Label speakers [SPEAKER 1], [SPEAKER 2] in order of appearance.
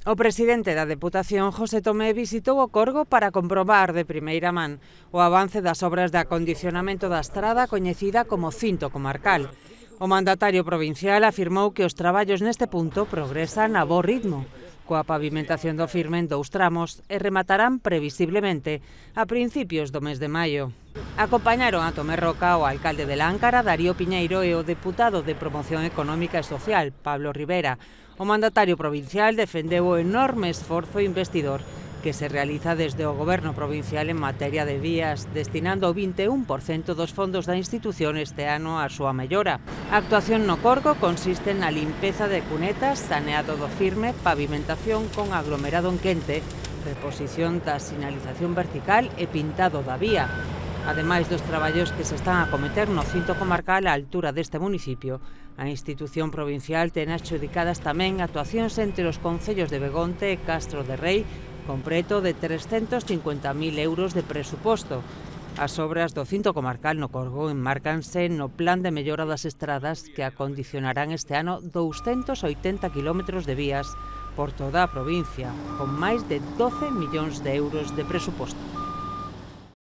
[SPEAKER 1] O presidente da Deputación, José Tomé, visitou o Corgo para comprobar de primeira man o avance das obras de acondicionamento da estrada coñecida como Cinto Comarcal. O mandatario provincial afirmou que os traballos neste punto progresan a bo ritmo, coa pavimentación do firme en 2 tramos e rematarán previsiblemente a principios do mes de maio. Acompañaron a Tomé Roca o alcalde de Láncara, Darío Piñeiro, e o deputado de Promoción Económica e Social, Pablo Rivera. O mandatario provincial defendeu o enorme esforzo investidor que se realiza desde o Goberno provincial en materia de vías, destinando o 21% dos fondos da institución este ano á súa mellora. A actuación no Corgo consiste na limpeza de cunetas, saneado do firme, pavimentación con aglomerado en quente, reposición da sinalización vertical e pintado da vía. Ademais dos traballos que se están a cometer no Cinto Comarcal á altura deste municipio, a institución provincial ten adxudicadas tamén actuacións entre os concellos de Begonte e Castro de Rei, con preto de 350.000 euros de presuposto. As obras do Cinto Comarcal no Corgo enmárcanse no plan de mellora das estradas que acondicionarán este ano 280 kilómetros de vías por toda a provincia, con máis de 12 millóns de euros de presuposto.